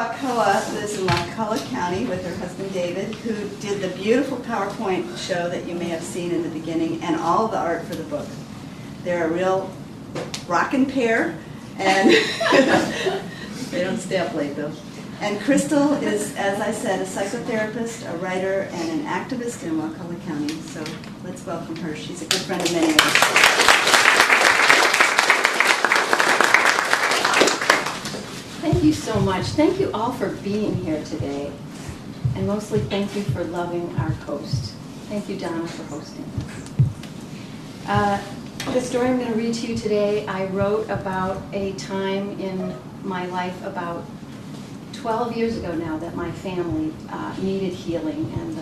Wakoa lives in Wakulla County with her husband David, who did the beautiful PowerPoint show that you may have seen in the beginning and all the art for the book. They're a real rockin' pair, and they don't stay up late though. And Crystal is, as I said, a psychotherapist, a writer, and an activist in Wakulla County. So let's welcome her. She's a good friend of many of us. Thank you so much. Thank you all for being here today. And mostly thank you for loving our host. Thank you, Donna, for hosting us. The story I'm going to read to you today, I wrote about a time in my life about 12 years ago now that my family needed healing, and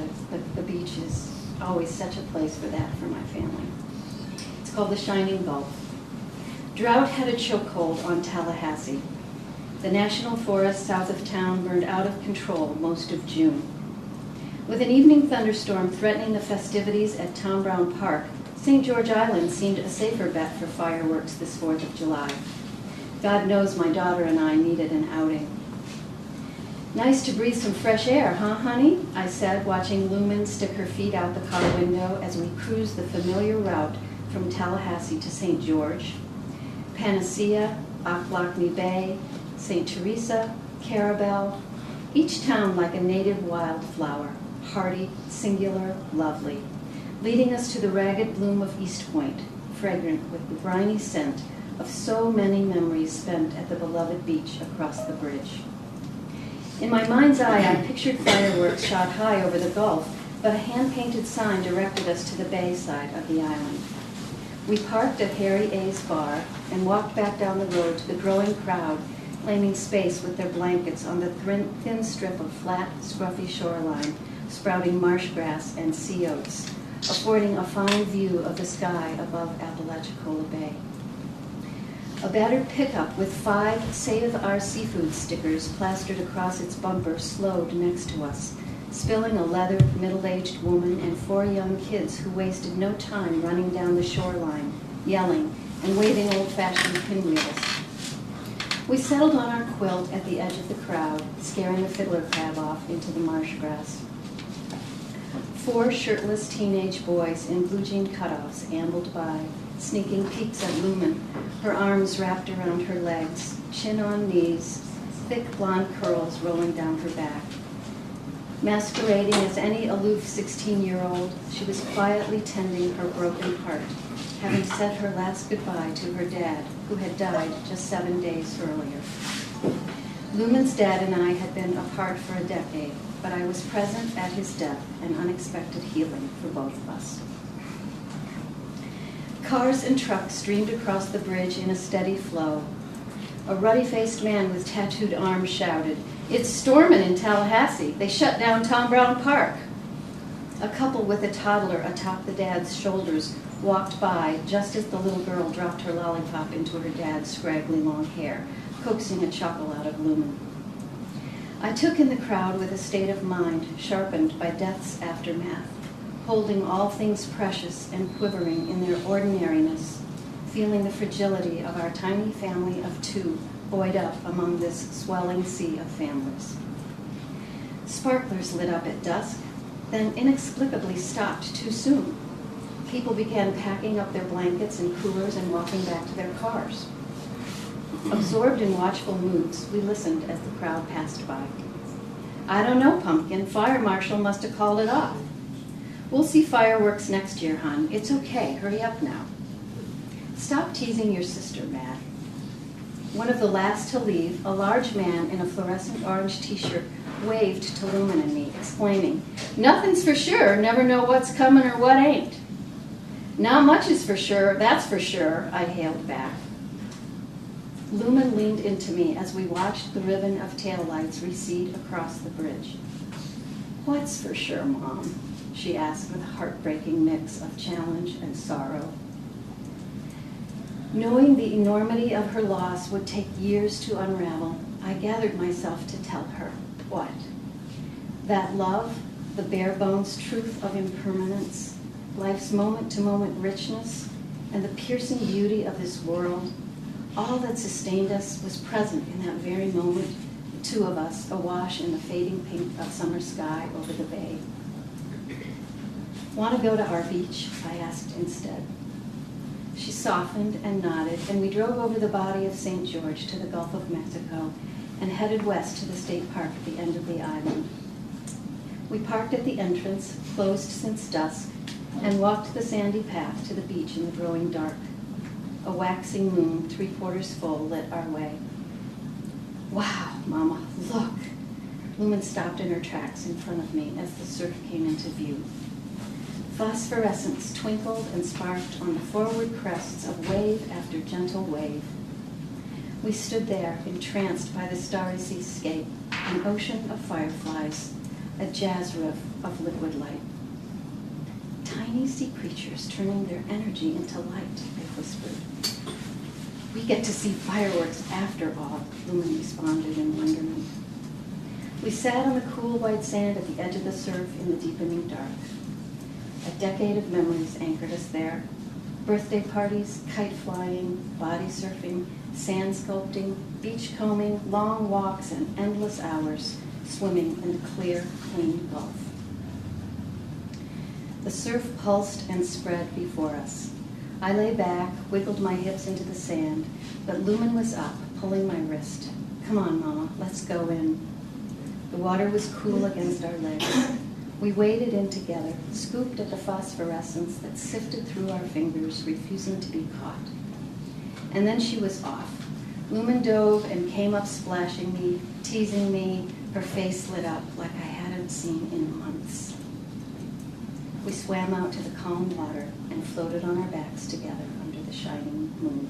the beach is always such a place for that for my family. It's called the Shining Gulf. Drought had a chokehold on Tallahassee. The national forest south of town burned out of control most of June. With an evening thunderstorm threatening the festivities at Tom Brown Park, St. George Island seemed a safer bet for fireworks this 4th of July. God knows my daughter and I needed an outing. Nice to breathe some fresh air, huh, honey? I said, watching Lumen stick her feet out the car window as we cruised the familiar route from Tallahassee to St. George. Panacea, Ocklackney Bay, St. Teresa, Carabel, each town like a native wildflower, hardy, singular, lovely, leading us to the ragged bloom of East Point, fragrant with the briny scent of so many memories spent at the beloved beach across the bridge. In my mind's eye, I pictured fireworks shot high over the Gulf, but a hand-painted sign directed us to the bay side of the island. We parked at Harry A's bar and walked back down the road to the growing crowd, claiming space with their blankets on the thin strip of flat, scruffy shoreline, sprouting marsh grass and sea oats, affording a fine view of the sky above Apalachicola Bay. A battered pickup with 5 Save Our Seafood stickers plastered across its bumper slowed next to us, spilling a leathered, middle-aged woman and 4 young kids who wasted no time running down the shoreline, yelling and waving old-fashioned pinwheels. We settled on our quilt at the edge of the crowd, scaring the fiddler crab off into the marsh grass. 4 shirtless teenage boys in blue jean cutoffs ambled by, sneaking peeks at Lumen, her arms wrapped around her legs, chin on knees, thick blonde curls rolling down her back. Masquerading as any aloof 16-year-old, she was quietly tending her broken heart, having said her last goodbye to her dad, who had died just 7 days earlier. Lumen's dad and I had been apart for a decade, but I was present at his death and unexpected healing for both of us. Cars and trucks streamed across the bridge in a steady flow. A ruddy-faced man with tattooed arms shouted, "It's storming in Tallahassee. They shut down Tom Brown Park." A couple with a toddler atop the dad's shoulders walked by just as the little girl dropped her lollipop into her dad's scraggly long hair, coaxing a chuckle out of Lumen. I took in the crowd with a state of mind sharpened by death's aftermath, holding all things precious and quivering in their ordinariness, feeling the fragility of our tiny family of 2 buoyed up among this swelling sea of families. Sparklers lit up at dusk, then inexplicably stopped too soon. People began packing up their blankets and coolers and walking back to their cars. Absorbed in watchful moods, we listened as the crowd passed by. "I don't know, Pumpkin. Fire marshal must have called it off." "We'll see fireworks next year, hon. It's okay. Hurry up now." "Stop teasing your sister, Matt." One of the last to leave, a large man in a fluorescent orange t-shirt, waved to Lumen and me, exclaiming, "Nothing's for sure. Never know what's coming or what ain't." "Not much is for sure, that's for sure," I hailed back. Lumen leaned into me as we watched the ribbon of taillights recede across the bridge. "What's for sure, Mom?" she asked with a heartbreaking mix of challenge and sorrow. Knowing the enormity of her loss would take years to unravel, I gathered myself to tell her, what? That love, the bare bones truth of impermanence, life's moment-to-moment richness, and the piercing beauty of this world, all that sustained us was present in that very moment, two of us awash in the fading pink of summer sky over the bay. Want to go to our beach? I asked instead. She softened and nodded, and we drove over the body of St. George to the Gulf of Mexico and headed west to the state park at the end of the island. We parked at the entrance, closed since dusk, and walked the sandy path to the beach in the growing dark. A waxing moon, 3/4 full, lit our way. Wow, Mama, look! Lumen stopped in her tracks in front of me as the surf came into view. Phosphorescence twinkled and sparked on the forward crests of wave after gentle wave. We stood there, entranced by the starry seascape, an ocean of fireflies, a jazz riff of liquid light. Tiny sea creatures turning their energy into light, I whispered. We get to see fireworks after all, Lumen responded in wonderment. We sat on the cool white sand at the edge of the surf in the deepening dark. A decade of memories anchored us there. Birthday parties, kite flying, body surfing, sand sculpting, beach combing, long walks, and endless hours swimming in the clear, clean Gulf. The surf pulsed and spread before us. I lay back, wiggled my hips into the sand, but Lumen was up, pulling my wrist. Come on, Mama, let's go in. The water was cool against our legs. We waded in together, scooped at the phosphorescence that sifted through our fingers, refusing to be caught. And then she was off. Lumen dove and came up splashing me, teasing me, her face lit up like I hadn't seen in months. We swam out to the calm water and floated on our backs together under the shining moon.